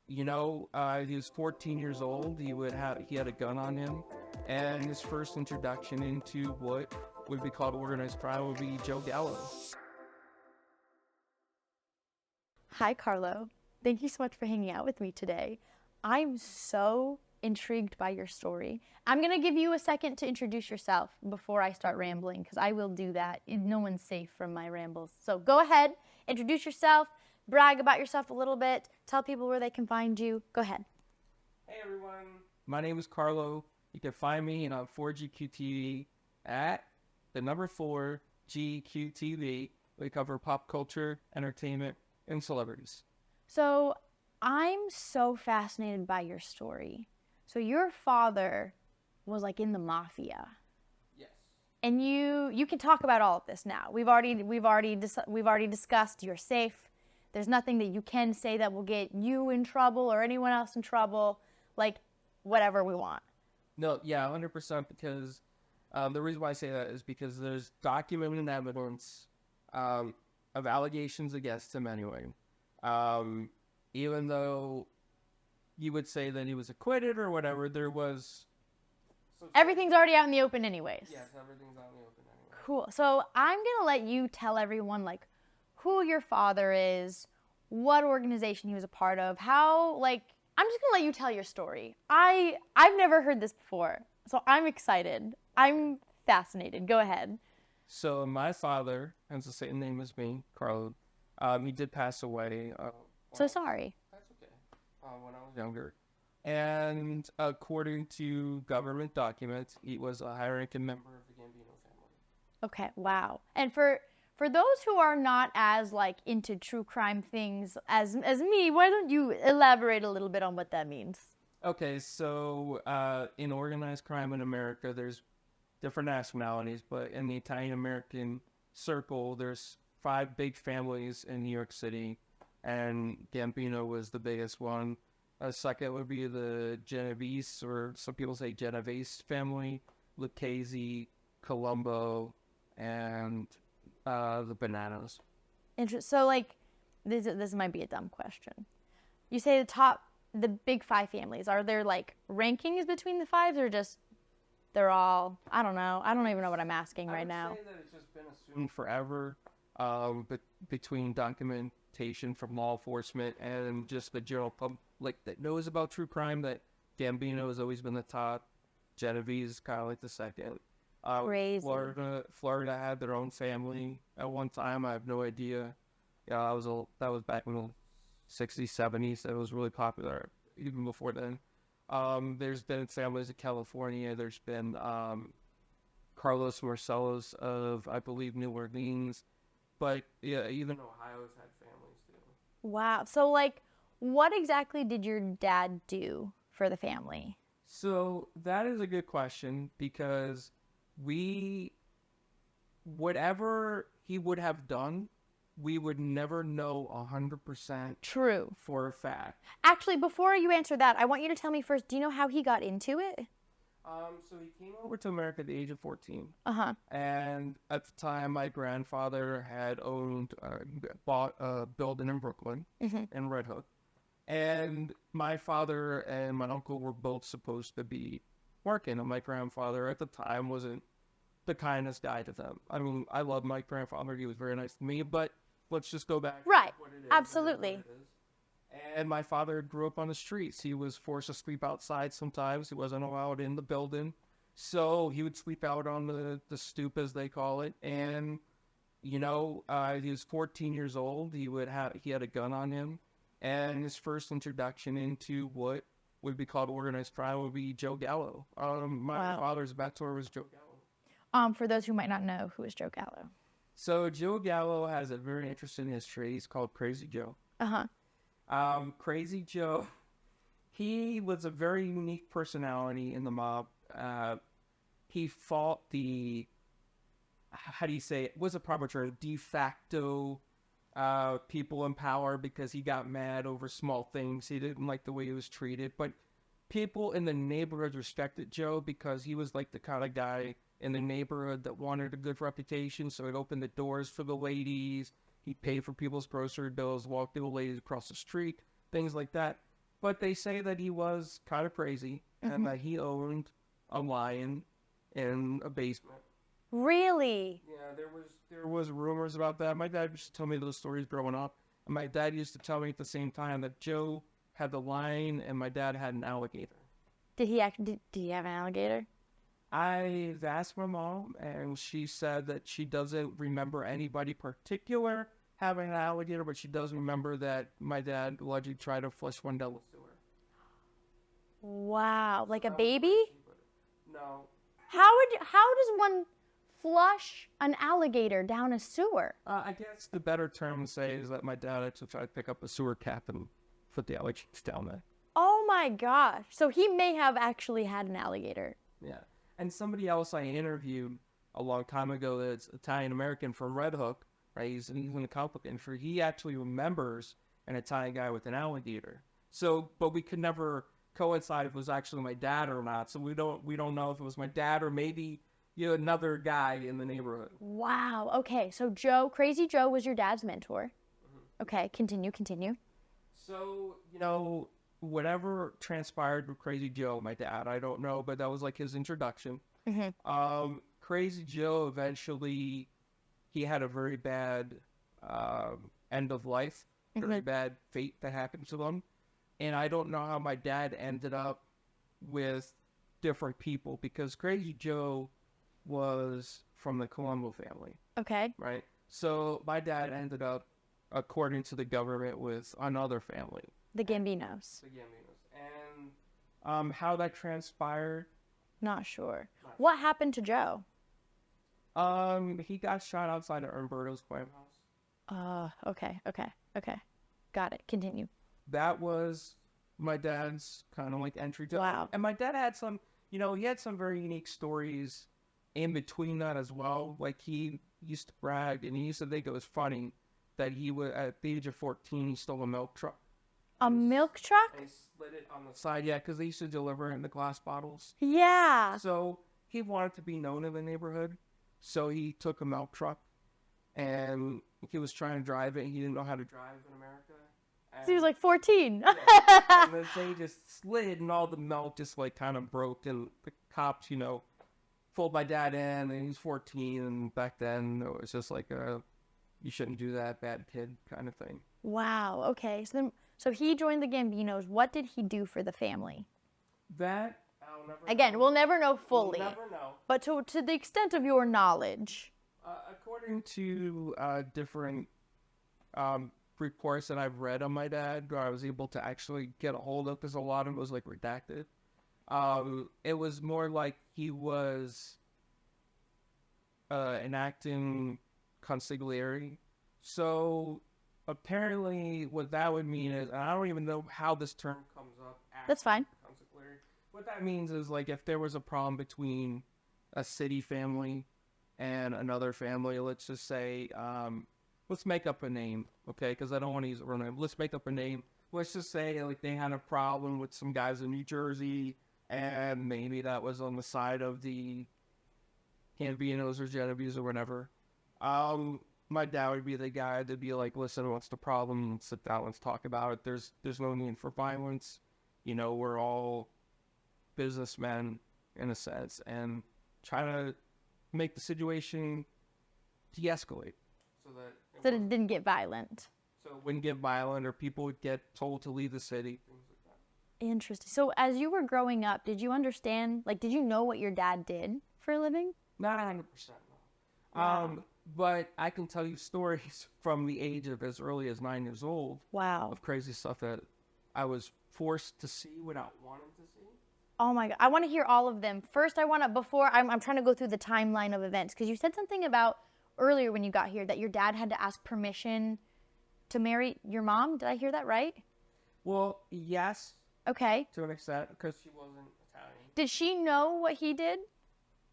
He was 14 years old. He had a gun on him, and his first introduction into what would be called organized crime would be Joe Gallo. Hi, Carlo. Thank you so much for hanging out with me today. I'm so intrigued by your story. I'm going to give you a second to introduce yourself before I start rambling, because I will do that. No one's safe from my rambles. So go ahead, introduce yourself, brag about yourself a little bit, tell people where they can find you. Go ahead. Hey everyone, my name is Carlo. You can find me on 4GQTV at the number 4GQTV. We cover pop culture, entertainment, and celebrities. So I'm so fascinated by your story. So your father was like in the mafia. Yes. And you can talk about all of this now. We've already discussed you're safe. There's nothing that you can say that will get you in trouble or anyone else in trouble. Like whatever we want. No, yeah, 100%. Because the reason why I say that is because there's documented evidence of allegations against him anyway. Even though you would say that he was acquitted or whatever, there was... Everything's already out in the open anyways. Yes, everything's out in the open anyway. Cool. So I'm going to let you tell everyone like who your father is, what organization he was a part of, how, like, I'm just going to let you tell your story. I've never heard this before, so I'm excited. I'm fascinated. Go ahead. So my father has the same name as me, Carlo. He did pass away. So sorry. That's okay. When I was younger. And according to government documents, he was a high-ranking member of the Gambino family. Okay, wow. And for those who are not as like into true crime things as me, why don't you elaborate a little bit on what that means? Okay, so in organized crime in America, there's different nationalities, but in the Italian-American circle, there's 5 big families in New York City, and Gambino was the biggest one. Second would be the Genovese, or some people say Genovese family, Lucchese, Colombo, and the Bananas. So like, this might be a dumb question. You say the big 5 families. Are there like rankings between the 5s, or just they're all? I don't know. I don't even know what I'm asking right now. I would say that it's just been assumed forever, but between documentation from law enforcement and just the general public that knows about true crime, that Gambino has always been the top. Genovese is kind of like the second. Crazy. Florida had their own family at one time. I have no idea. Yeah, that was back in the 60s, 70s. That was really popular even before then. There's been families in California. There's been Carlos Marcellos of, I believe, New Orleans. But yeah, even Ohio's had families too. Wow. So like, what exactly did your dad do for the family? So that is a good question, because whatever he would have done, we would never know 100% True. for a fact. Actually, before you answer that, I want you to tell me first, do you know how he got into it? So he came over to America at the age of 14. Uh-huh. And at the time, my grandfather had bought a building in Brooklyn, in Red Hook. And my father and my uncle were both supposed to be working. And my grandfather at the time wasn't the kindest guy to them. I mean, I love my grandfather. He was very nice to me, but let's just go back Right. to what it is. Absolutely. And my father grew up on the streets. He was forced to sleep outside sometimes. He wasn't allowed in the building. So he would sleep out on the stoop, as they call it. And, he was 14 years old. He had a gun on him. And his first introduction into what would be called organized crime would be Joe Gallo. My father's mentor was Joe Gallo. For those who might not know, who is Joe Gallo? So Joe Gallo has a very interesting history. He's called Crazy Joe. Uh-huh. Crazy Joe, he was a very unique personality in the mob. He fought was a proper term, de facto people in power, because he got mad over small things. He didn't like the way he was treated. But people in the neighborhood respected Joe because he was like the kind of guy in the neighborhood that wanted a good reputation. So he'd open the doors for the ladies. He'd pay for people's grocery bills, walk to the ladies across the street, things like that. But they say that he was kind of crazy and that he owned a lion in a basement. Really? Yeah, there was rumors about that. My dad used to tell me those stories growing up. And my dad used to tell me at the same time that Joe had the lion and my dad had an alligator. Did he have an alligator? I've asked my mom, and she said that she doesn't remember anybody particular having an alligator, but she does remember that my dad allegedly tried to flush one down the sewer. Wow, like a That was where baby? she put it. No. How does one flush an alligator down a sewer? I guess the better term to say is that my dad actually tried to pick up a sewer cap and put the alligators down there. Oh my gosh. So he may have actually had an alligator. Yeah. And somebody else I interviewed a long time ago that's Italian-American from Red Hook, right? He's in the comic book industry. He actually remembers an Italian guy with an alligator. So, but we could never coincide if it was actually my dad or not. So we don't know if it was my dad or maybe another guy in the neighborhood. Wow. Okay. So Crazy Joe was your dad's mentor. Okay. Continue. So, whatever transpired with Crazy Joe, my dad, I don't know, but that was like his introduction. Crazy Joe eventually, he had a very bad end of life, very bad fate that happened to him. And I don't know how my dad ended up with different people because Crazy Joe was from the Colombo family, Okay. right? So my dad ended up, according to the government, with another family. The Gambinos. The Gambinos. And how that transpired, Not sure. What happened to Joe? he got shot outside of Umberto's farmhouse. Okay. Got it. Continue. That was my dad's kind of like entry to. Wow. And my dad had some, he had some very unique stories in between that as well. Like he used to brag and he used to think it was funny that he would, at the age of 14, he stole a milk truck. A milk truck? And he slid it on the side, yeah, because they used to deliver it in the glass bottles. Yeah. So he wanted to be known in the neighborhood. So he took a milk truck and he was trying to drive it. And he didn't know how to drive in America. So he was like 14. And then they just slid and all the milk just like kind of broke. And the cops, pulled my dad in and he's 14. And back then it was just like you shouldn't do that, bad kid kind of thing. Wow. Okay. So he joined the Gambinos. What did he do for the family? That I'll never Again, know. we'll never know fully. We'll never know. But to the extent of your knowledge. According to different reports that I've read on my dad, I was able to actually get a hold of because a lot of it was like redacted. It was more like he was enacting consigliere. So apparently what that would mean is, and I don't even know how this term comes up. That's fine. Consigliere. What that means is like if there was a problem between a city family and another family, let's just say, let's make up a name, okay? Because I don't want to use a real name. Let's make up a name. Let's just say like they had a problem with some guys in New Jersey, and maybe that was on the side of the Gambinos or Genovese or whatever. My dad would be the guy to be like, listen, what's the problem? Let's sit down, let's talk about it. There's no need for violence. We're all businessmen in a sense, and try to make the situation de-escalate so that it didn't get violent. So it wouldn't get violent or people would get told to leave the city, things like that. Interesting. So as you were growing up, did you understand, did you know what your dad did for a living? Not 100%, no. Wow. But I can tell you stories from the age of as early as 9 years old Wow. of crazy stuff that I was forced to see without wanting to see. Oh my God. I want to hear all of them. First, I'm trying to go through the timeline of events because you said something about earlier when you got here that your dad had to ask permission to marry your mom. Did I hear that right? Well, yes, Okay. to an extent, because she wasn't Italian. Did she know what he did?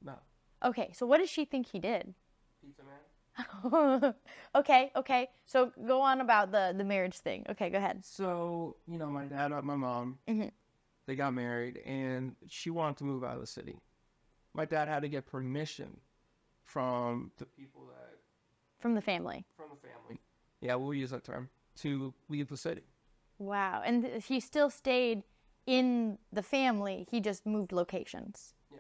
No. Okay. So what does she think he did? Pizza man. Okay. So go on about the marriage thing. Okay, go ahead. So, my dad and my mom, Mhm. they got married, and she wanted to move out of the city. My dad had to get permission from the people From the family. from the family. Yeah, we'll use that term, to leave the city. Wow. And he still stayed in the family. He just moved locations. Yeah.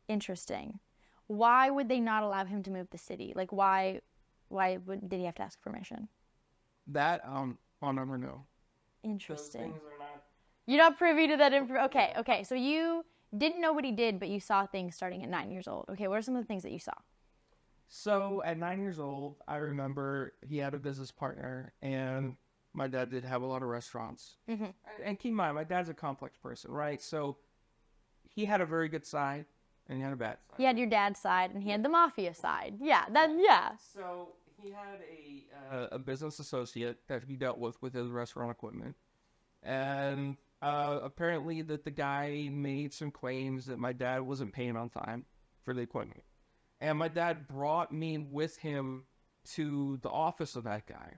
Interesting. Why would they not allow him to move the city? Like, did he have to ask permission? That, I'll never know. Interesting. Those things are not... You're not privy to that information. Okay. So you didn't know what he did, but you saw things starting at 9 years old. Okay, what are some of the things that you saw? So at 9 years old, I remember he had a business partner, and my dad did have a lot of restaurants. Mm-hmm. And keep in mind, my dad's a complex person, right? So he had a very good side, and he had a bad side. He had your dad's side, and he had the mafia side. Yeah, So he had a business associate that he dealt with his restaurant equipment, and apparently that the guy made some claims that my dad wasn't paying on time for the equipment. And my dad brought me with him to the office of that guy.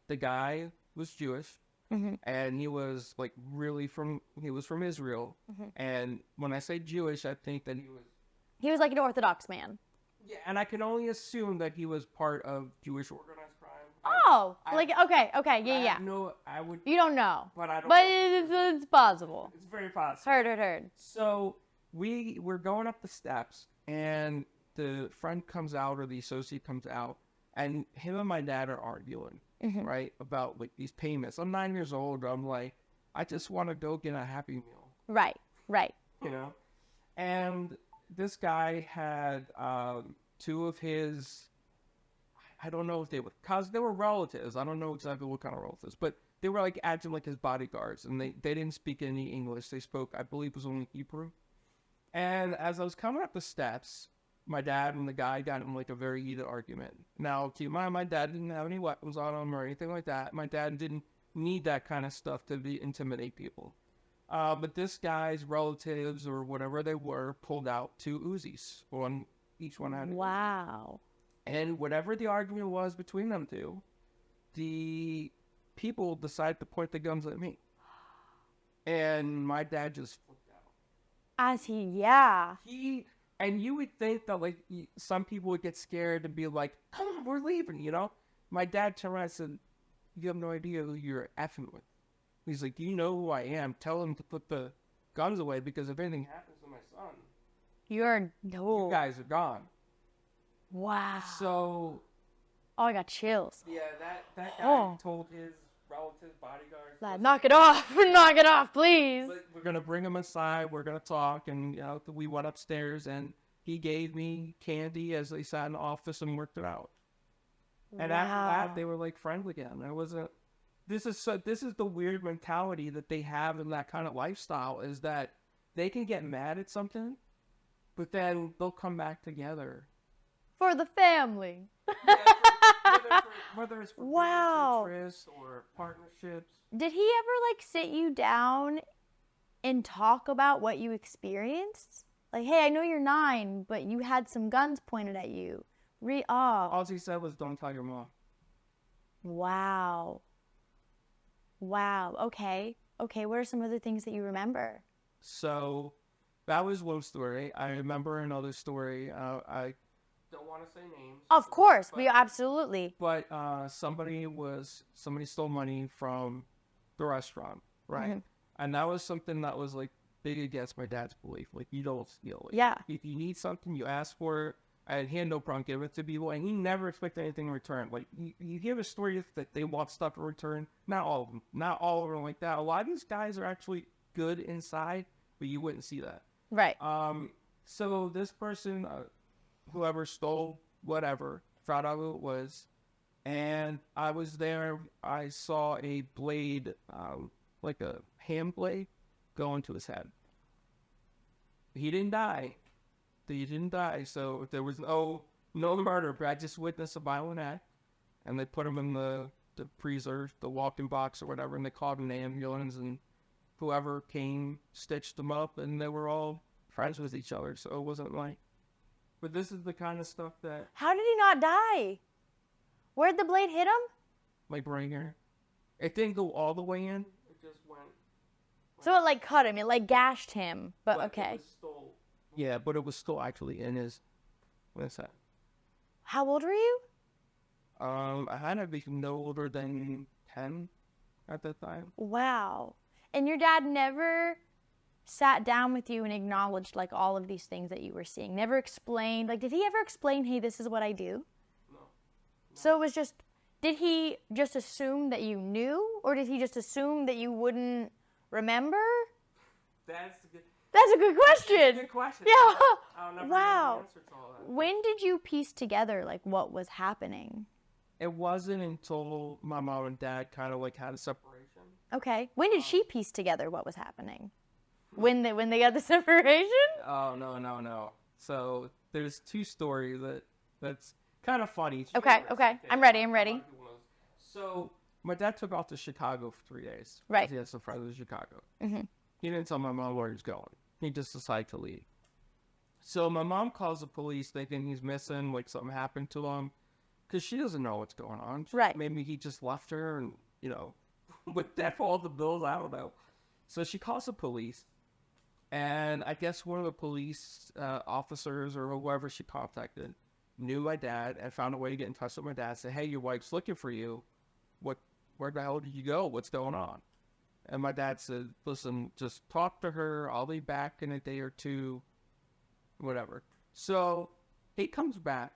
The guy was Jewish, Mm-hmm. and he was like he was from Israel. Mm-hmm. And when I say Jewish, I think that He was like an Orthodox man. yeah, and I can only assume that he was part of Jewish organized crime. Okay, yeah. No, I would, You don't know, but I don't but know. it's possible. It's very possible. Heard. So we're going up the steps, and the friend comes out, or the associate comes out, and him and my dad are arguing, Mm-hmm. right, about like these payments. I'm 9 years old. I'm like, I just want to go get a Happy Meal, Right. you know? And this guy had two of his, I don't know if they were, cause they were relatives. I don't know exactly what kind of relatives, but they were like acting like his bodyguards, and they didn't speak any English. They spoke, I believe it was only Hebrew. And as I was coming up the steps, my dad and the guy got in like a very heated argument. Now, keep in mind, my dad didn't have any weapons on him or anything like that. My dad didn't need that kind of stuff to intimidate people. But this guy's relatives, or whatever they were, pulled out 2 Uzis. Each one had. Wow. And whatever the argument was between them two, the people decided to point the guns at me. And my dad just flipped out. Yeah. And you would think that like some people would get scared and be like, "Come on, we're leaving," you know? My dad turned around and said, "You have no idea who you're effing with." He's like, "You know who I am. Tell him to put the guns away, because if anything happens to my son, you guys are gone." Wow. So, Oh, I got chills. yeah, that guy told his relatives, bodyguards, Lad, knock it off, please. we're gonna bring him inside. We're gonna talk, and we went upstairs, and he gave me candy as they sat in the office and worked it out. And after that, they were like friends again. It wasn't. This is the weird mentality that they have in that kind of lifestyle, is that they can get mad at something, but then they'll come back together. For the family. Whether it's for Wow. business interests or partnerships. Did he ever like sit you down and talk about what you experienced? Like, hey, I know you're 9, but you had some guns pointed at you. All he said was, "Don't tell your mom." Wow. Okay. What are some other things that you remember? So that was one story. I remember another story. I don't want to say names. Of course, we absolutely. But somebody stole money from the restaurant, right? Mm-hmm. And that was something that was like big against my dad's belief. Like, you don't steal. Like, Yeah. if you need something, you ask for it. And he had no problem giving it to people, and he never expected anything in return. Like, you hear a story that they want stuff in return. Not all of them. Not all of them like that. A lot of these guys are actually good inside, but you wouldn't see that. Right. So this person, whoever stole whatever, found out who it was, and I was there. I saw a blade, like a hand blade, go into his head. He didn't die. So there was no murder, but I just witnessed a violent act, and they put him in the freezer, the walk-in box or whatever, and they called an ambulance, and whoever came stitched them up, and they were all friends with each other, so it wasn't like... But this is the kind of stuff that... How did he not die? Where'd the blade hit him? Like right here. It didn't go all the way in. It just went... So it like cut him. It like gashed him. But okay. But it was still actually in his head. How old were you? I had to be no older than 10. at that time. Wow. And your dad never sat down with you and acknowledged like all of these things that you were seeing? Never explained, like, did he ever explain, hey, this is what I do? No. So it was just, did he just assume that you knew, or did he just assume that you wouldn't remember? That's a good question. Good question. Yeah. I'll never know Wow. the answer to all that. When did you piece together like what was happening? It wasn't until my mom and dad kind of like had a separation. Okay. When did she piece together what was happening? When they got the separation? Oh, no. So there's two stories that's kind of funny. It's Okay, humorous. okay. I'm ready, I'm ready. A lot of people know this. So my dad took off to Chicago for 3 days. Right. He had some friends in Chicago. Mm-hmm. He didn't tell my mom where he was going. He just decided to leave. So my mom calls the police thinking he's missing, like something happened to him. Because she doesn't know what's going on. Right. Maybe he just left her and, with that for all the bills, I don't know. So she calls the police. And I guess one of the police officers or whoever she contacted knew my dad and found a way to get in touch with my dad. Said, hey, your wife's looking for you. Where the hell did you go? What's going on? And my dad said, listen, just talk to her. I'll be back in a day or two. Whatever. So he comes back.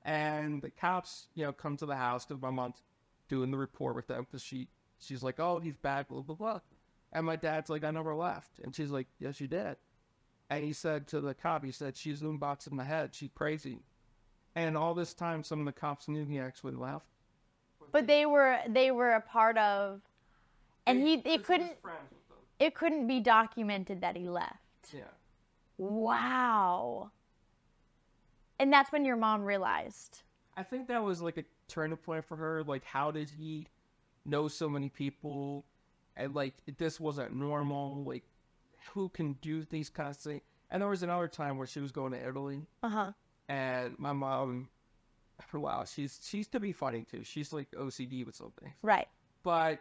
And the cops, come to the house because my mom's doing the report with them because she's like, oh, he's back, blah, blah, blah. And my dad's like, I never left. And she's like, yes, you did. And he said to the cop, she's box in the head. She's crazy. And all this time, some of the cops knew he actually left. But they were a part of, and it was couldn't friends with them. it couldn't be documented that he left. Yeah. Wow. And that's when your mom realized. I think that was like a turning point for her. Like, how did he know so many people? And like, this wasn't normal. Like, who can do these kinds of things? And there was another time where she was going to Italy. Uh-huh. And my mom, wow, she's to be funny too. She's like OCD with something. Right. But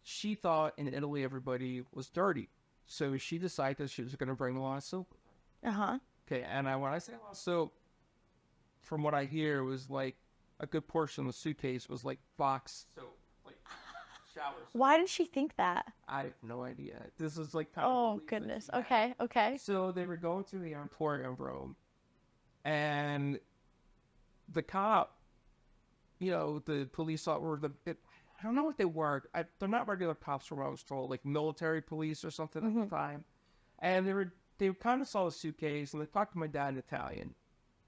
she thought in Italy everybody was dirty. So she decided that she was going to bring a lot of soap with her. Uh-huh. Okay, and when I say a lot of soap, from what I hear, was like a good portion of the suitcase was like box soap, like shower soap. Why did she think that? I have no idea. This is like kind Oh, of goodness. that she Okay, had. okay. So they were going through the airport in Rome, and the cop, the police were I don't know what they were. They're not regular cops from what I was told, like military police or something at the time. And they kind of saw the suitcase, and they talked to my dad in Italian.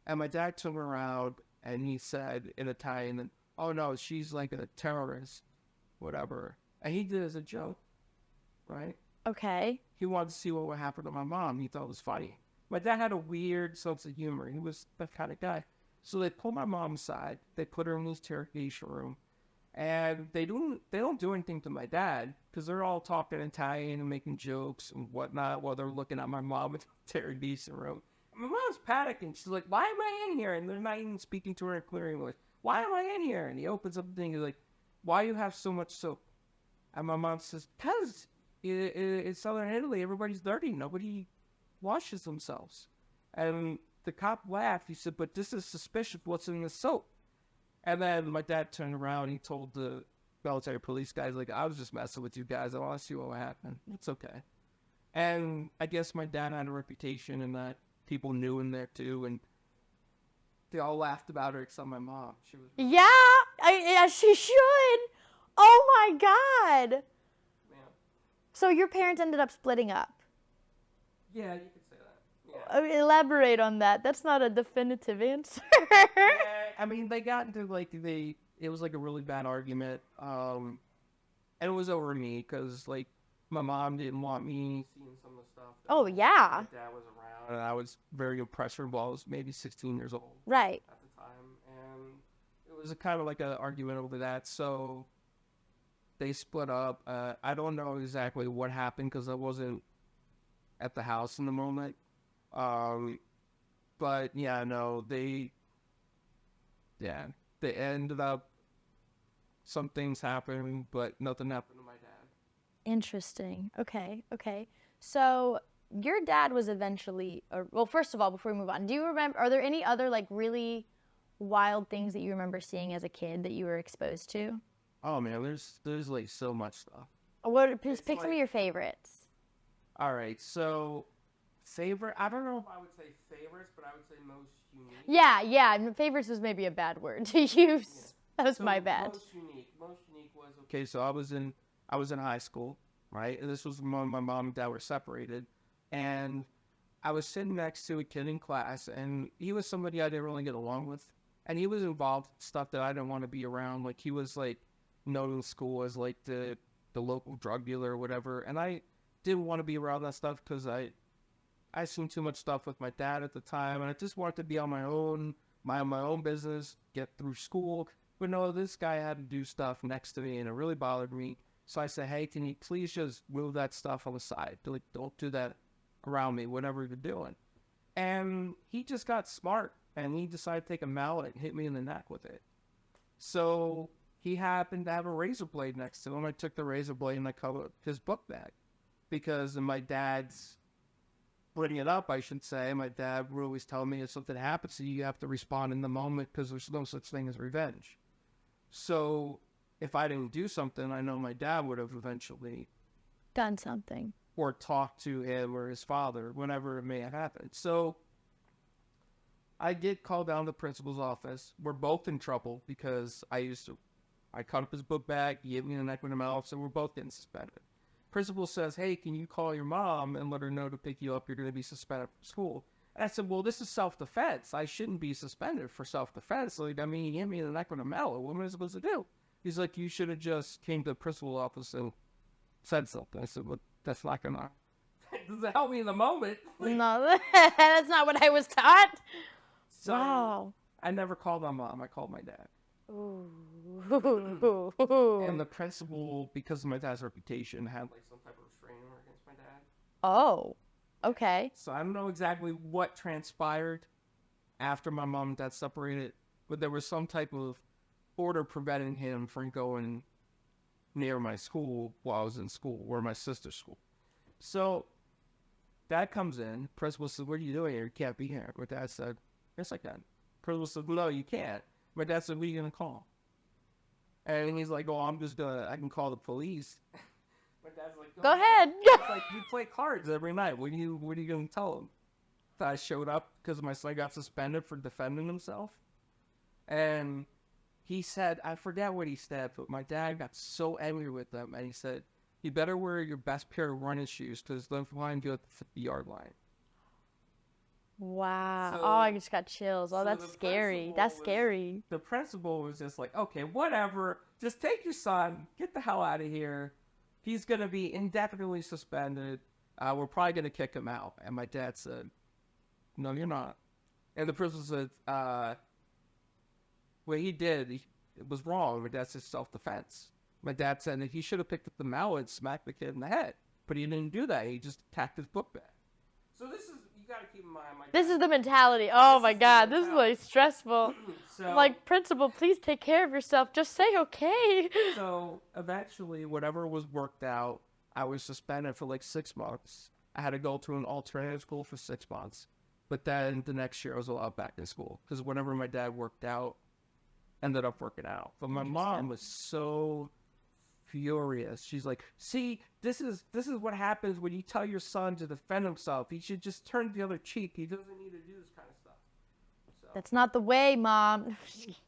And my dad turned around, and he said in Italian, oh, no, she's like a terrorist, whatever. And he did it as a joke, right? Okay. He wanted to see what would happen to my mom. He thought it was funny. My dad had a weird sense of humor. He was that kind of guy. So they pulled my mom aside. They put her in this interrogation room. And they don't do anything to my dad because they're all talking Italian and making jokes and whatnot while they're looking at my mom in the interrogation room. My mom's panicking. She's like, why am I in here? And they're not even speaking to her in clear English. Why am I in here? And he opens up the thing. He's like, why you have so much soap? And my mom says, because in southern Italy, everybody's dirty. Nobody washes themselves. And the cop laughed. He said, but this is suspicious. What's in the soap? And then my dad turned around. He told the military police guys, like, I was just messing with you guys. I want to see what happened. It's okay. And I guess my dad had a reputation in that people knew him there too, and they all laughed about her except my mom. She was Yeah, she should. Oh my God. Yeah. So your parents ended up splitting up. Yeah, you could say that. Yeah. Elaborate on that. That's not a definitive answer. I mean, they got into it was like a really bad argument, and it was over me because like my mom didn't want me seeing some of the stuff. Oh, yeah. My dad was around, and I was very impressionable. I was maybe 16 years old. Right. At the time, and it was kind of like an argument over that. So they split up. I don't know exactly what happened because I wasn't at the house in the moment. But yeah, no, they ended up. Some things happened, but nothing happened to my dad. Interesting. Okay. So your dad was eventually, well, first of all, before we move on, do you remember, are there any other like really wild things that you remember seeing as a kid that you were exposed to? Oh man, there's like so much stuff. Just pick some of like- your favorites. All right, so favorite. I don't know if I would say favorites, but I would say most unique. Yeah. Favorites was maybe a bad word to use. That was So my bad. Most unique was okay. So I was in high school, right? And this was when my mom and dad were separated, and I was sitting next to a kid in class, and he was somebody I didn't really get along with, and he was involved in stuff that I didn't want to be around. Like he was like known in school as like the local drug dealer or whatever, and I didn't want to be around that stuff because I seen too much stuff with my dad at the time, and I just wanted to be on my own, mind my own business, get through school. But no, this guy had to do stuff next to me, and it really bothered me. So I said, hey, can you please just move that stuff on the side? Like, don't do that around me, whatever you're doing. And he just got smart, and he decided to take a mallet and hit me in the neck with it. So he happened to have a razor blade next to him. I took the razor blade and I covered his book bag. Because in my dad's bringing it up, I should say, my dad would always tell me if something happens to you, you have to respond in the moment because there's no such thing as revenge. So if I didn't do something, I know my dad would have eventually Done something. or talked to him or his father, whenever it may have happened. So I get called down to the principal's office. We're both in trouble because I cut up his book bag, he hit me in the neck with a mallet, so we're both getting suspended. Principal says, hey, can you call your mom and let her know to pick you up? You're going to be suspended from school. And I said, well, this is self-defense. I shouldn't be suspended for self-defense. Like, I mean, he hit me in the neck with a mallet. What am I supposed to do? He's like, you should have just came to the principal's office and said something. I said, well, that's not going to does it help me in the moment? Like, No, that's not what I was taught. so Wow. I never called my mom. I called my dad. Ooh. And the principal, because of my dad's reputation, had like some type of restraining order against my dad. Oh, okay. So I don't know exactly what transpired after my mom and dad separated, but there was some type of order preventing him from going near my school while I was in school, or my sister's school. So dad comes in, principal said, what are you doing here? You can't be here. My dad said, yes, I can. Principal said, no, you can't. My dad said, what are you going to call? And he's like, oh, I can call the police. My dad's like, Go ahead. It's like, we play cards every night. What are you going to tell him? So I showed up because my son got suspended for defending himself. And he said, I forget what he said, but my dad got so angry with them. And he said, you better wear your best pair of running shoes because they'll find you at the 50-yard line. Wow. So- Oh, I just got chills. Oh, so that's the scary. principal That's was- scary. The principal was just like, okay, whatever. Just take your son. Get the hell out of here. He's going to be indefinitely suspended. We're probably going to kick him out. And my dad said, no, you're not. And the principal said, what he did, it was wrong. My dad said self-defense. My dad said that he should have picked up the mallet and smacked the kid in the head. But he didn't do that. He just attacked his book bag. So this is, you got to keep in mind. This is the mentality. Oh This my is the God, this is mentality. like stressful. So, Like, principal, please take care of yourself. Just say okay. So eventually, whatever was worked out, I was suspended for like 6 months. I had to go to an alternative school for 6 months. But then the next year, I was allowed back in school. Because whenever my dad worked out, ended up working out. But my mom was so furious. She's like, see, this is what happens when you tell your son to defend himself. He should just turn the other cheek. He doesn't need to do this kind of stuff. So, That's not the way, Mom.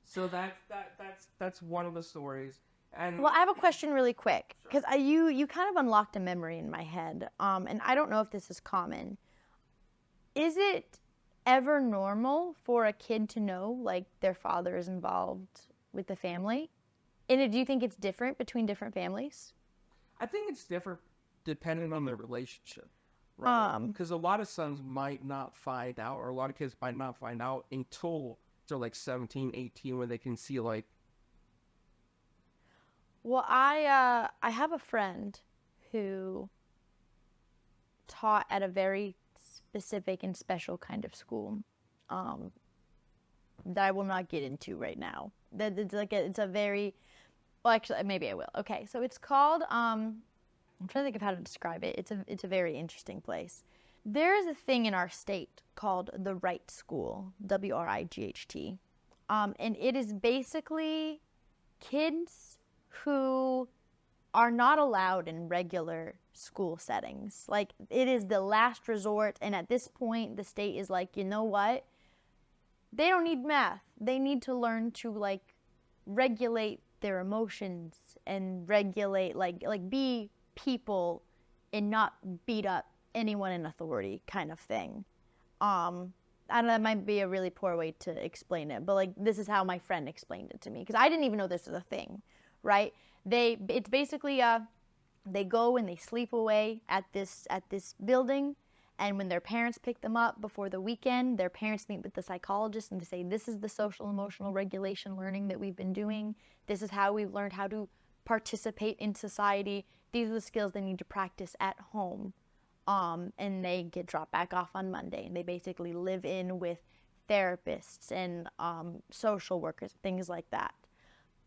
so that's one of the stories. And Well, I have a question really quick because you kind of unlocked a memory in my head, and I don't know if this is common. Is it ever normal for a kid to know like their father is involved with the family? And do you think it's different between different families? I think it's different depending on the relationship. Right? Um, Because a lot of sons might not find out, or a lot of kids might not find out until they're like 17, 18, where they can see like, Well, I have a friend who taught at a very specific and special kind of school that I will not get into right now. That it's a very, well, actually maybe I will. Okay, so it's called I'm trying to think of how to describe it. It's a very interesting place. There is a thing in our state called the Wright School, WRIGHT, and it is basically kids who are not allowed in regular school settings. Like, it is the last resort, and at this point, the state is like, you know what? They don't need math. They need to learn to, like, regulate their emotions and regulate, like be people and not beat up anyone in authority kind of thing. I know that might be a really poor way to explain it, but like this is how my friend explained it to me because I didn't even know this was a thing, right? It's basically they go and they sleep away at this building, and when their parents pick them up before the weekend, their parents meet with the psychologist and they say, this is the social emotional regulation learning that we've been doing. This is how we've learned how to participate in society. These are the skills they need to practice at home. And they get dropped back off on Monday, and they basically live in with therapists and social workers, things like that.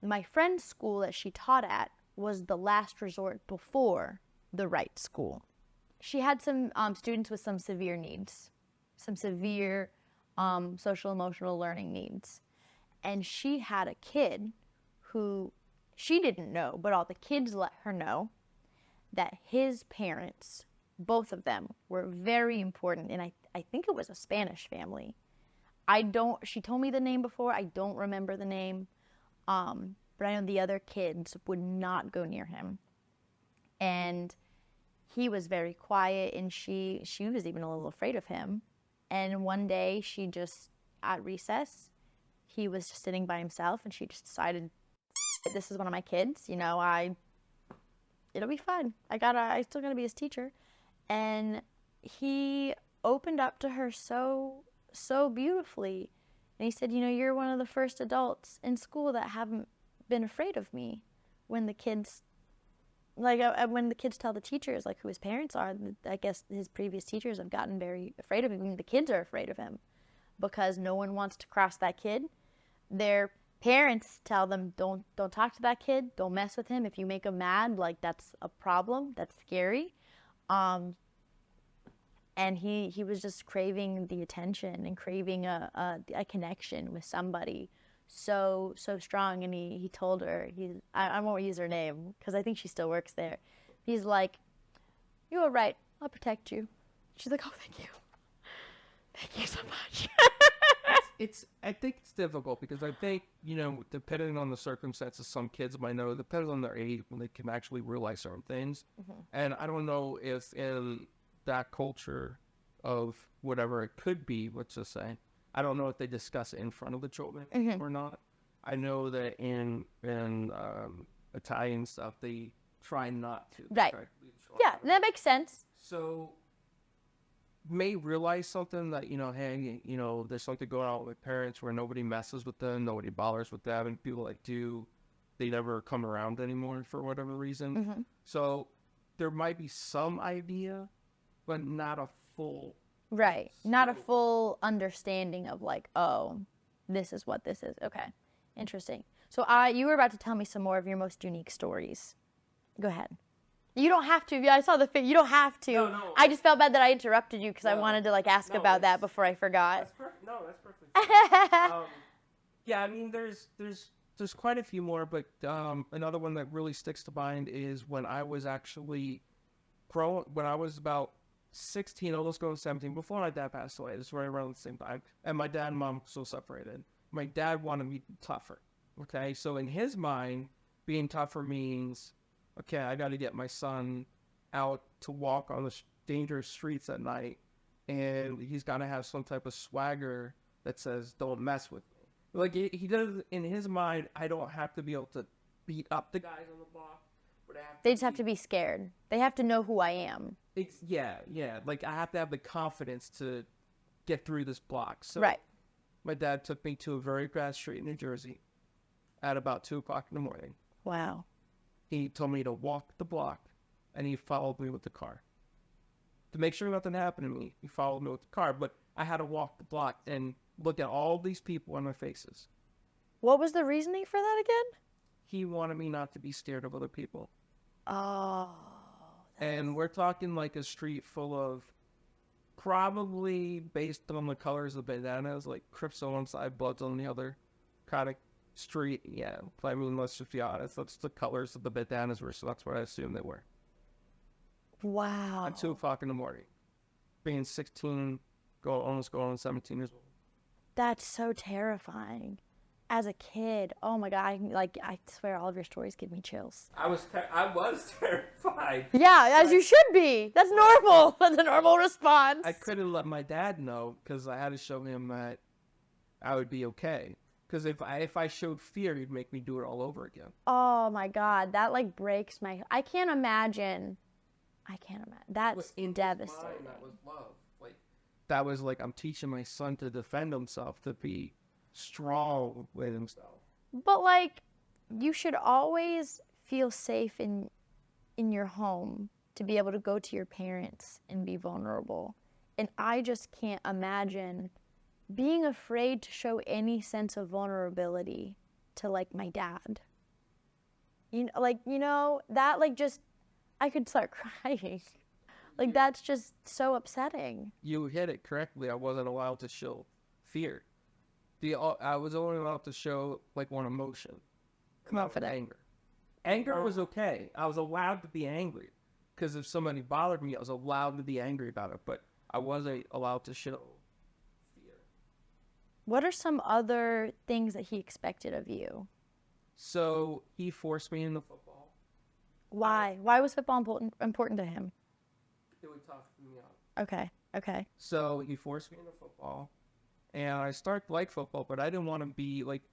My friend's school that she taught at was the last resort before the right school. She had some students with some severe needs, some severe social emotional learning needs. And she had a kid who she didn't know, but all the kids let her know that his parents, both of them, were very important. And I think it was a Spanish family. She told me the name before. I don't remember the name. But I know the other kids would not go near him. And he was very quiet, and she was even a little afraid of him. And one day she just, at recess, he was just sitting by himself, and she just decided, this is one of my kids, you know, it'll be fine. I still gotta be his teacher. And he opened up to her so beautifully. And he said, you know, you're one of the first adults in school that haven't been afraid of me. When the kids tell the teachers, like, who his parents are, I guess his previous teachers have gotten very afraid of him. I mean, the kids are afraid of him because no one wants to cross that kid. Their parents tell them, don't talk to that kid. Don't mess with him. If you make him mad, like, that's a problem. That's scary. And he was just craving the attention and craving a connection with somebody so strong. And he told her, I won't use her name because I think she still works there. He's like, you were right. I'll protect you. She's like, oh, thank you. Thank you so much. I think it's difficult because I think, you know, depending on the circumstances, some kids might know, depending on their age, when they can actually realize certain things. Mm-hmm. And I don't know if in that culture of whatever it could be, let's just say, I don't know if they discuss it in front of the children mm-hmm. or not. I know that in Italian stuff, they try not to. Right. Yeah, that makes sense. So may realize something that, you know, hey, you know, there's something going on with parents where nobody messes with them, nobody bothers with them, and people that do, they never come around anymore for whatever reason. Mm-hmm. So there might be some idea, but not a full. Right. Not a full understanding of like, oh, this is what this is. Okay. Interesting. So you were about to tell me some more of your most unique stories. Go ahead. You don't have to. I saw the you don't have to. No. I just felt bad that I interrupted you because I wanted to like ask about that before I forgot. That's perfect. No, that's perfect. Yeah, I mean, there's quite a few more, but another one that really sticks to mind is when I was actually when I was about 16, almost going 17, before my dad passed away. This was right around the same time, and my dad and mom were still separated. My dad wanted me to be tougher. Okay, so in his mind, being tougher means, okay, I got to get my son out to walk on the dangerous streets at night, and he's got to have some type of swagger that says, don't mess with me. Like, he does, in his mind, I don't have to be able to beat up the guys on the block. But they just have to be scared. They have to know who I am. Yeah. Like, I have to have the confidence to get through this block. So right. My dad took me to a very bad street in New Jersey at about 2 o'clock in the morning. Wow. He told me to walk the block, and he followed me with the car. To make sure nothing happened to me, he followed me with the car, but I had to walk the block and look at all these people on their faces. What was the reasoning for that again? He wanted me not to be scared of other people. Oh. And we're talking like a street full of, probably based on the colors of bananas, like Crips on one side, Bloods on the other, kind of street, yeah. I mean, let's just be honest. That's the colors of the bandanas were, so that's what I assumed they were. Wow. At 2 o'clock in the morning. Being 16, almost going on 17 years old. That's so terrifying. As a kid, oh my God, I swear all of your stories give me chills. I was terrified. Yeah, as you should be. That's normal. That's a normal response. I couldn't let my dad know because I had to show him that I would be okay. Because if I showed fear, he'd make me do it all over again. Oh my God, that like breaks my. I can't imagine. That's devastating. That was love. Like that was like I'm teaching my son to defend himself, to be strong with himself. But like, you should always feel safe in your home to be able to go to your parents and be vulnerable. And I just can't imagine being afraid to show any sense of vulnerability to like my dad. That like just, I could start crying. Like that's just so upsetting. You hit it correctly. I wasn't allowed to show fear. I was only allowed to show like one emotion. Confident. Anger. Anger was okay. I was allowed to be angry. Because if somebody bothered me, I was allowed to be angry about it. But I wasn't allowed to show fear. What are some other things that he expected of you? So he forced me into football. Why? Why was football important to him? It would tough me out. Okay. So he forced me into football. And I started to like football, but I didn't want to be like,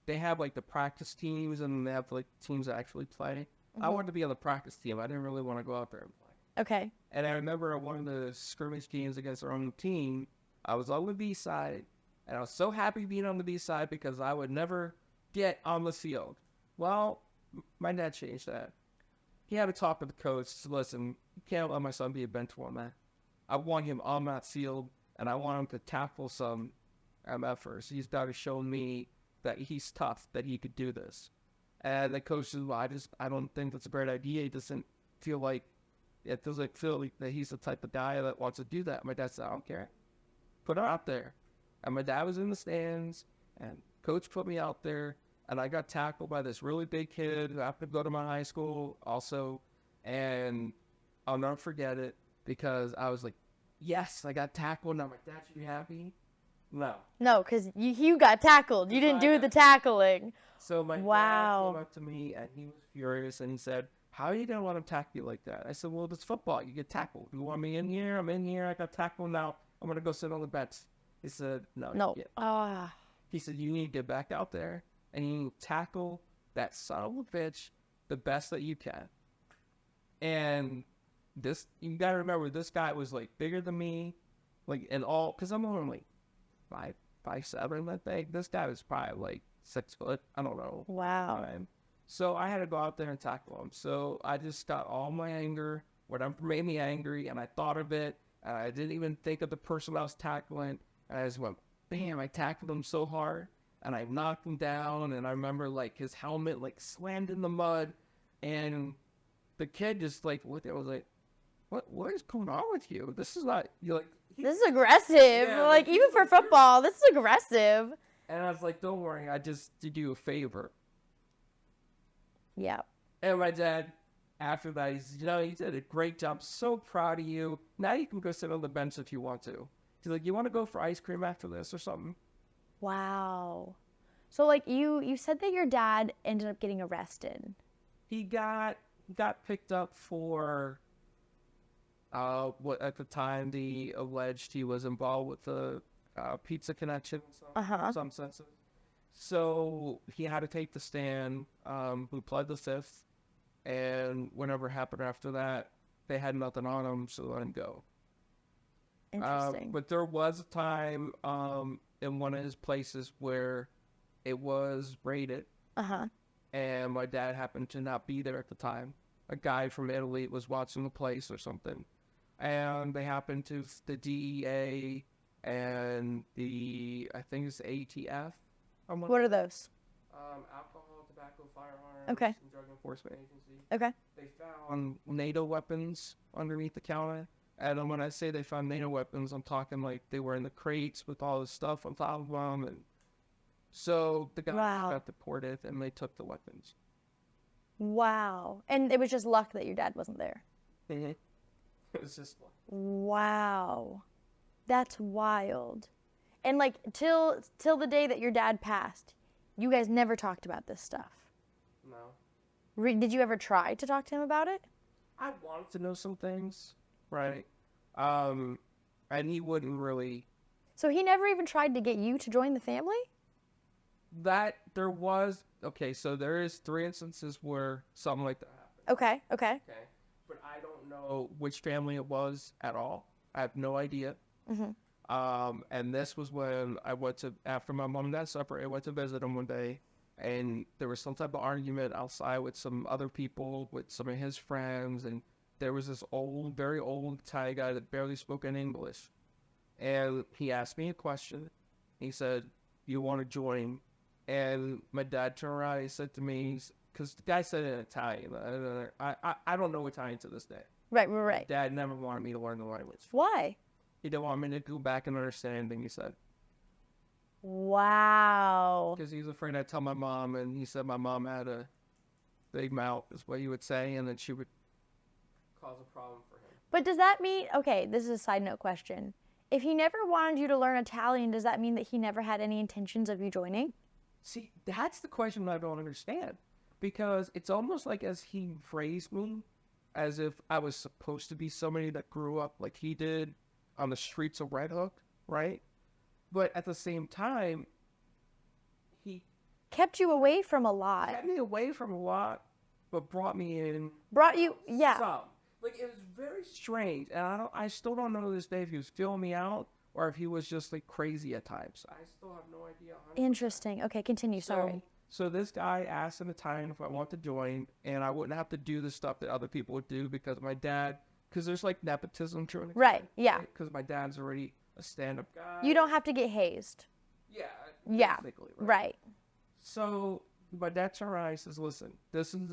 they have like the practice teams and they have like teams that actually play. Mm-hmm. I wanted to be on the practice team. I didn't really want to go out there and play. Okay. And I remember at one of the scrimmage games against our own team, I was on the B side, and I was so happy being on the B side because I would never get on the field. Well, my dad changed that. He had to talk to the coach. Listen, you can't let my son be a bench warmer. I want him on that field, and I want him to tackle some MFers. He's got to show me that he's tough, that he could do this. And the coach said, well, I don't think that's a great idea. He doesn't feel like that he's the type of guy that wants to do that. My dad said, I don't care. Put him out there. And my dad was in the stands, and coach put me out there, and I got tackled by this really big kid who happened to go to my high school also. And I'll never forget it because I was like, yes, I got tackled. Now my dad should be happy. No, because you got tackled. You didn't do the tackling. So my dad came up to me, and he was furious, and he said, how are you going to let him tackle you like that? I said, well, it's football. You get tackled. You want me in here? I'm in here. I got tackled. Now I'm going to go sit on the bench. He said, no. He said, you need to get back out there, and you need to tackle that son of a bitch the best that you can. And you got to remember, this guy was, like, bigger than me, like, and all, because I'm only, like, 5'7", I think. This guy was probably, like, 6 foot. I don't know. Wow. So I had to go out there and tackle him. So I just got all my anger, whatever made me angry, and I thought of it, and I didn't even think of the person I was tackling, and I just went, bam, I tackled him so hard, and I knocked him down, and I remember, like, his helmet, like, slammed in the mud, and the kid just, like, looked at it, was like, what is going on with you? This is not, you're like... This is aggressive. Yeah, like, even for football, this is aggressive. And I was like, don't worry, I just did you a favor. Yeah. And my dad, after that, he said, you did a great job. So proud of you. Now you can go sit on the bench if you want to. He's like, you want to go for ice cream after this or something? Wow. So, like, you said that your dad ended up getting arrested. He got picked up for, what at the time they alleged he was involved with the pizza connection in some senses. So he had to take the stand. We pled the fifth, and whatever happened after that, they had nothing on him, so let him go. Interesting. But there was a time in one of his places where it was raided. And my dad happened to not be there at the time. A guy from Italy was watching the place or something, and they happened to the DEA and I think it's the ATF. What are those? Alcohol, tobacco, firearms, okay. And Drug Enforcement Agency. Okay. They found NATO weapons underneath the counter. And when I say they found NATO weapons, I'm talking like they were in the crates with all this stuff on top of them. And So the guy Wow. got deported, and they took the weapons. Wow. And it was just luck that your dad wasn't there. It was just like, Wow. That's wild. And like till the day that your dad passed, you guys never talked about this stuff. no. Did you ever try to talk to him about it? I wanted to know some things, right? And he wouldn't really. So he never even tried to get you to join the family? That there was okay. So there is 3 instances where something like that happened. Okay, okay. Okay, but I don't know which family it was at all. I have no idea. Mhm. And this was when I went to after my mom and dad separated. I went to visit him one day, and there was some type of argument outside with some other people, with some of his friends, and there was this old, very old Thai guy that barely spoke in English, and he asked me a question. He said, "You want to join?" And my dad turned around and he said to me, because the guy said it in Italian. I don't know Italian to this day. Right. Dad never wanted me to learn the language. Why? He didn't want me to go back and understand anything he said. Wow. Because he was afraid I'd tell my mom, and he said my mom had a big mouth, is what he would say, and then she would cause a problem for him. But does that mean, okay, this is a side note question. If he never wanted you to learn Italian, does that mean that he never had any intentions of you joining? See, that's the question I don't understand. Because it's almost like as he phrased me, as if I was supposed to be somebody that grew up like he did on the streets of Red Hook, right? But at the same time, he Kept you away from a lot. kept me away from a lot, but brought me in. Brought you, yeah. Some. Like, it was very strange, and I still don't know to this day if he was filling me out or if he was just like crazy at times. I still have no idea. 100%. Interesting. Okay, continue. Sorry. So this guy asked in the time if I want to join, and I wouldn't have to do the stuff that other people would do because my dad, because there's like nepotism to an extent. Right, yeah. Because my dad's already a stand-up guy. You don't have to get hazed. Yeah. Yeah. Technically, Right. So my dad turned around and says, "Listen,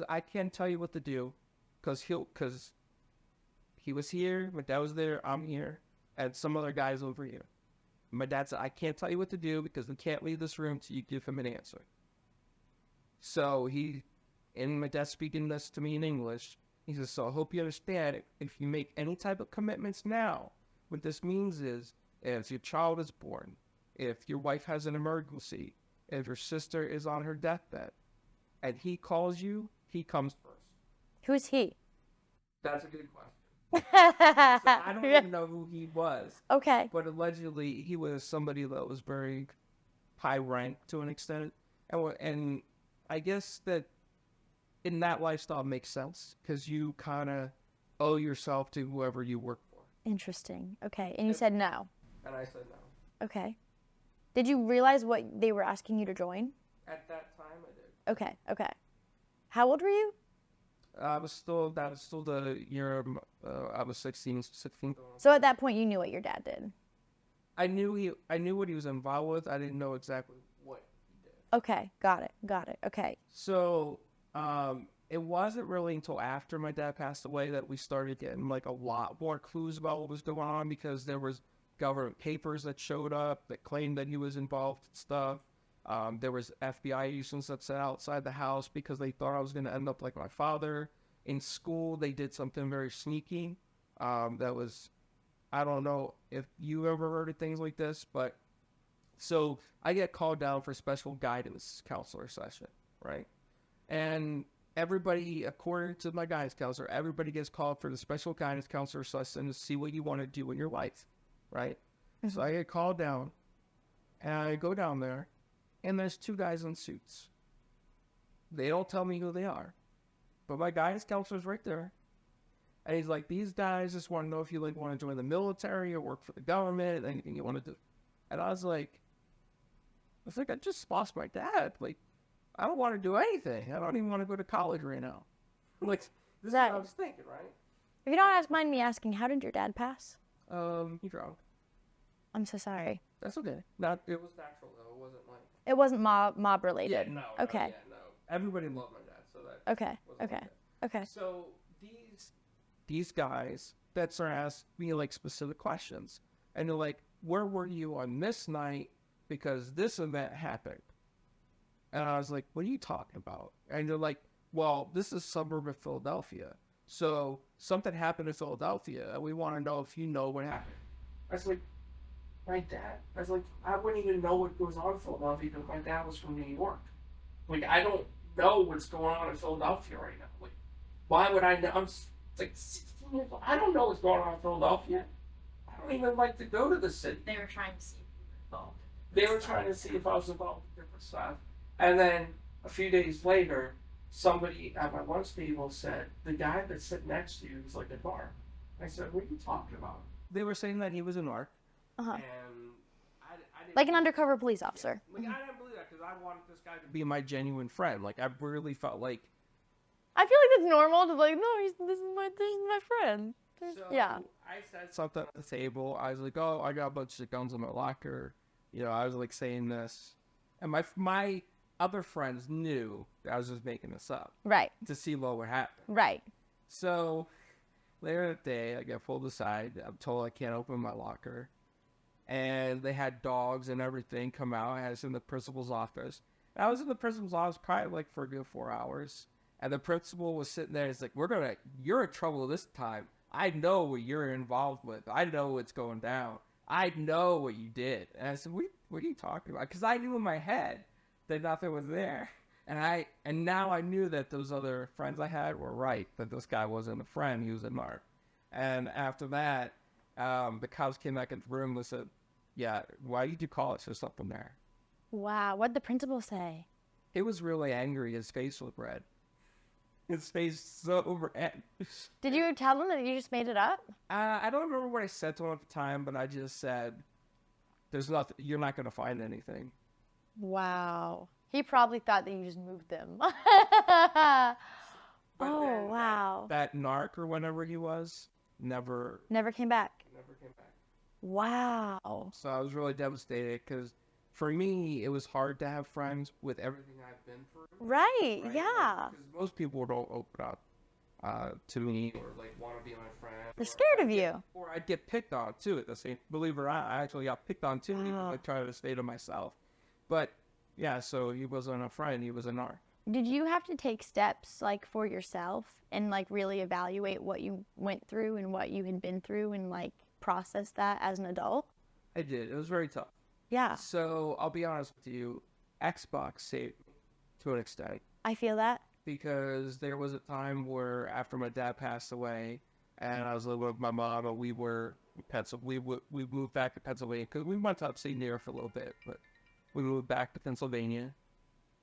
I can't tell you what to do, because he was here, my dad was there, I'm here, and some other guys over here." My dad said, "I can't tell you what to do because we can't leave this room till you give him an answer." So my dad speaking this to me in English, he says, "So I hope you understand, if you make any type of commitments now, what this means is, if your child is born, if your wife has an emergency, if your sister is on her deathbed, and he calls you, he comes first." Who's he? That's a good question. So I don't even know who he was. Okay. But allegedly, he was somebody that was very high rank to an extent. And I guess that in that lifestyle makes sense because you kind of owe yourself to whoever you work for. Interesting. Okay. And you said no. And I said no. Okay. Did you realize what they were asking you to join? At that time, I did. Okay. How old were you? That was still the year I was 16. So at that point, you knew what your dad did. I knew what he was involved with. I didn't know exactly what he did. Okay, got it. Okay. So, it wasn't really until after my dad passed away that we started getting like a lot more clues about what was going on, because there was government papers that showed up that claimed that he was involved in stuff. There was FBI agents that sat outside the house because they thought I was going to end up like my father. In school, they did something very sneaky. That was, I don't know if you ever heard of things like this, but so I get called down for special guidance counselor session, right? And everybody, according to my guidance counselor, everybody gets called for the special guidance counselor session to see what you want to do in your life, right? Mm-hmm. So I get called down, and I go down there, and there's 2 guys in suits. They don't tell me who they are, but my guidance counselor's right there. And he's like, "These guys just want to know if you like want to join the military or work for the government, anything you want to do." And I was like, I just lost my dad. Like, I don't want to do anything. I don't even want to go to college right now. Like, this is what I was thinking, right? If you don't mind me asking, how did your dad pass? He drowned. I'm so sorry. That's okay. It was natural though. It wasn't like. It wasn't mob related. Yeah, no. Okay. No. Everybody loved my dad, so that. Okay. So these guys that start asking me like specific questions, and they're like, "Where were you on this night? Because this event happened." And I was like, what are you talking about? And they're like, well, this is suburb of Philadelphia. So something happened in Philadelphia, and we want to know if you know what happened. I was like, my dad. I was like, I wouldn't even know what goes on in Philadelphia because my dad was from New York. Like, I don't know what's going on in Philadelphia right now. Like, why would I know? Like 16 years old. I don't know what's going on in Philadelphia. I don't even like to go to the city. They were trying to see if you were involved. They were trying to see if I was involved with different stuff. And then a few days later, somebody at my lunch table said, the guy that's sitting next to you is like a narc. I said, what are you talking about? They were saying that he was a narc. Uh-huh. And I didn't Like an undercover police officer. I didn't believe that because I wanted this guy to be my genuine friend. Like, I really felt like... I feel like that's normal to be like, no, this is my friend. So Yeah. I said something at the table. I was like, oh, I got a bunch of guns in my locker. You know, I was like saying this. And my other friends knew that I was just making this up Right. to see what would happen. Right. So later that day, I get pulled aside. I'm told I can't open my locker. And they had dogs and everything come out. I was in the principal's office. And I was in the principal's office probably like for a good 4 hours. And the principal was sitting there. He's like, you're in trouble this time. I know what you're involved with. I know what's going down. I know what you did. And I said, what are you talking about? Because I knew in my head that nothing was there. And now I knew that those other friends I had were right, that this guy wasn't a friend, he was a narc. And after that, the cops came back into the room and said, yeah, why did you call us? There's something there. Wow. What'd the principal say? He was really angry. His face was red. His face so red. Did you tell them that you just made it up? I don't remember what I said to him at the time, but I just said, there's nothing, you're not going to find anything. Wow. He probably thought that you just moved them. Oh, wow. That narc or whatever he was, never Never came back. came back. Wow. So I was really devastated because for me, it was hard to have friends with everything I've been through. Right. Right? Yeah. Because most people don't open up to me or like want to be my friend. They're scared of you. Or I'd get picked on too at the same. Believe it or not, I actually got picked on too. Even Wow. I tried to stay to myself. But yeah, so he wasn't a friend. He was a narc. Did you have to take steps like for yourself and like really evaluate what you went through and what you had been through and like process that as an adult? I did. It was very tough. Yeah. So I'll be honest with you, Xbox saved me to an extent. I feel that. Because there was a time where after my dad passed away and I was living with my mom and we moved back to Pennsylvania because we went to upstate New York for a little bit, but we moved back to Pennsylvania.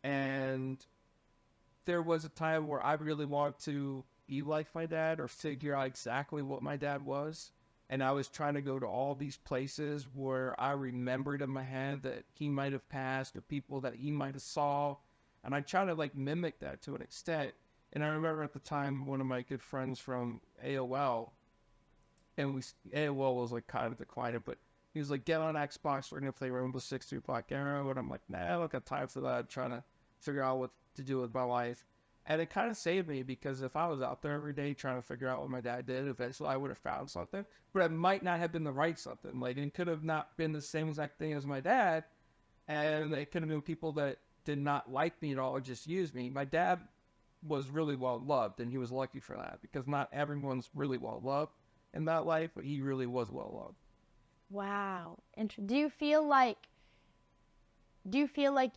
And there was a time where I really wanted to be like my dad or figure out exactly what my dad was. And I was trying to go to all these places where I remembered in my head that he might have passed or people that he might have saw. And I tried to like mimic that to an extent. And I remember at the time, one of my good friends from AOL, and AOL was like kind of declining, but he was like, get on Xbox, we're going to play Rainbow Six through Black Arrow. And I'm like, nah, I don't got time for that. I'm trying to figure out what to do with my life. And it kind of saved me because if I was out there every day trying to figure out what my dad did, eventually I would have found something. But it might not have been the right something. Like, it could have not been the same exact thing as my dad. And it could have been people that did not like me at all or just use me. My dad was really well loved, and he was lucky for that because not everyone's really well loved in that life, but he really was well loved. Wow. Do you feel like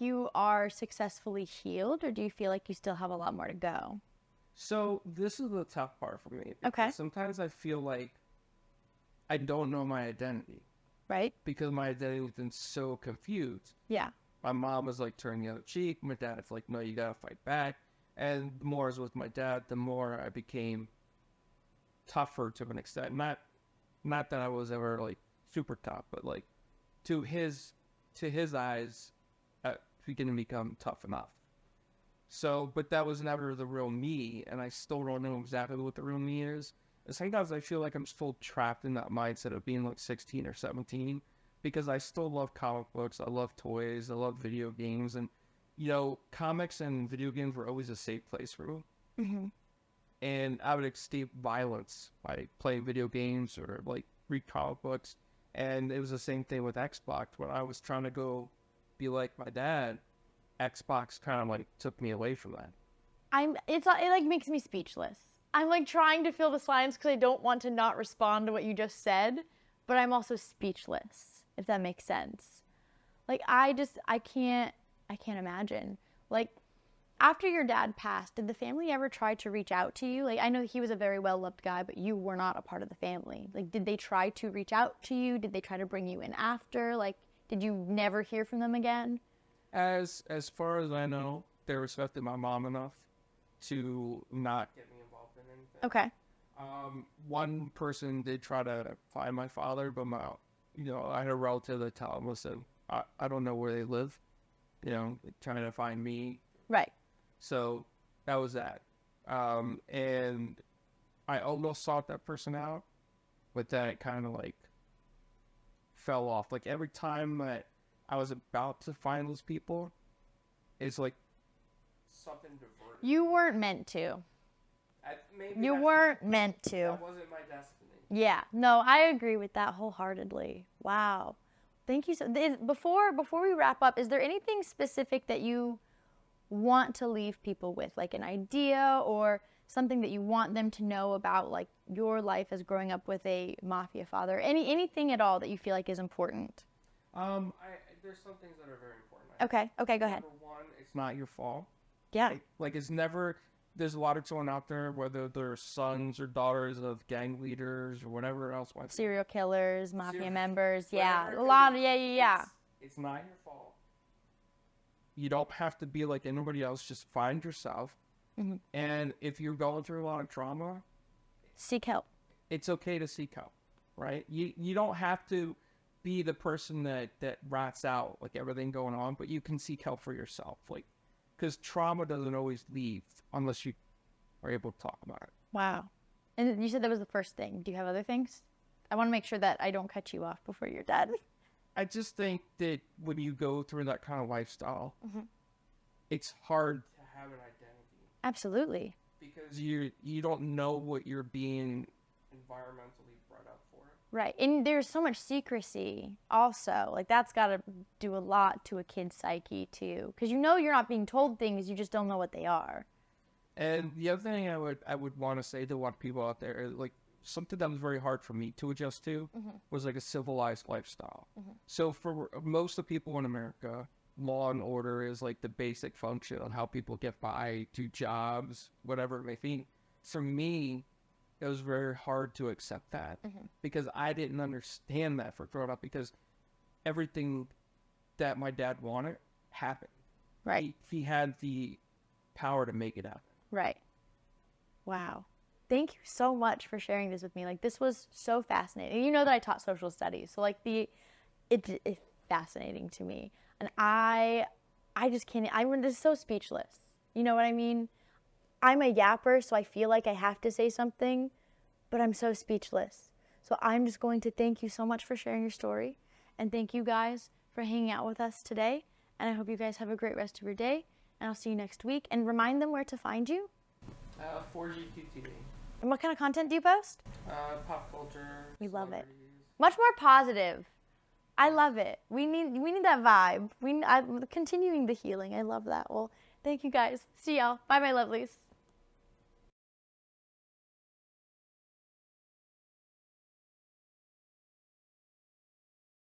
you are successfully healed, or do you feel like you still have a lot more to go? So this is the tough part for me. Okay. Sometimes I feel like I don't know my identity Right? because my identity has been so confused. Yeah. My mom was like, turn the other cheek. My dad's like, no, you gotta fight back. And the more I was with my dad, the more I became tougher to an extent. Not that I was ever like super tough, but like to his eyes, beginning to become tough enough. So, but that was never the real me, and I still don't know exactly what the real me is. And sometimes I feel like I'm still trapped in that mindset of being like 16 or 17, because I still love comic books, I love toys, I love video games, and, you know, comics and video games were always a safe place for me. Mm-hmm. And I would escape violence by playing video games or, like, read comic books. And it was the same thing with Xbox when I was trying to go be like my dad. Xbox kind of like took me away from that. It like makes me speechless. I'm like trying to fill the silence because I don't want to not respond to what you just said, but I'm also speechless, if that makes sense. Like I can't imagine. Like after your dad passed, did the family ever try to reach out to you? Like I know he was a very well-loved guy, but you were not a part of the family. Like did they try to reach out to you? Did they try to bring you in after? Like did you never hear from them again? As far as I know, they respected my mom enough to not get me involved in anything. Okay. One person did try to find my father, but I had a relative that tell him, listen, I don't know where they live, trying to find me. Right. So that was that. And I almost sought that person out, but then it kind of like fell off. Like every time that I was about to find those people, it's like something diverted. You weren't meant to. Maybe You weren't meant to. That wasn't my destiny. Yeah, no, I agree with that wholeheartedly. Wow. Thank you. Before we wrap up, is there anything specific that you want to leave people with, like an idea or something that you want them to know about, like your life as growing up with a mafia father? Anything at all that you feel like is important? There's some things that are very important. Okay, go ahead. Number one, it's not your fault. Yeah. Like it's never. There's a lot of children out there, whether they're sons or daughters of gang leaders or whatever else. Serial killers, mafia members. Whatever Yeah, a lot of, yeah. It's not your fault. You don't have to be like anybody else. Just find yourself. Mm-hmm. And if you're going through a lot of trauma, seek help. It's okay to seek help, right? You don't have to be the person that rats out like everything going on, but you can seek help for yourself. Like, because trauma doesn't always leave unless you are able to talk about it. Wow. And you said that was the first thing. Do you have other things? I want to make sure that I don't cut you off before you're done. I just think that when you go through that kind of lifestyle, it's hard to have an identity. Absolutely. Because you don't know what you're being environmentally brought up for. Right. And there's so much secrecy also. Like that's got to do a lot to a kid's psyche too. Because you're not being told things, you just don't know what they are. And the other thing I would want to say to a lot of people out there is like something that was very hard for me to adjust to was like a civilized lifestyle. So for most of the people in America, law and order is like the basic function on how people get by, do jobs, whatever it may be. For me, it was very hard to accept that because I didn't understand that for growing up because everything that my dad wanted happened. Right. He had the power to make it happen. Right. Wow. Thank you so much for sharing this with me. Like this was so fascinating. You know that I taught social studies, so like it's fascinating to me, and I just can't. I'm just so speechless. You know what I mean? I'm a yapper, so I feel like I have to say something, but I'm so speechless. So I'm just going to thank you so much for sharing your story, and thank you guys for hanging out with us today. And I hope you guys have a great rest of your day. And I'll see you next week. And remind them where to find you. 4GQTV. And what kind of content do you post? Pop culture. We love it. Much more positive. I love it. We need that vibe. I'm continuing the healing. I love that. Well, thank you guys. See y'all. Bye, my lovelies.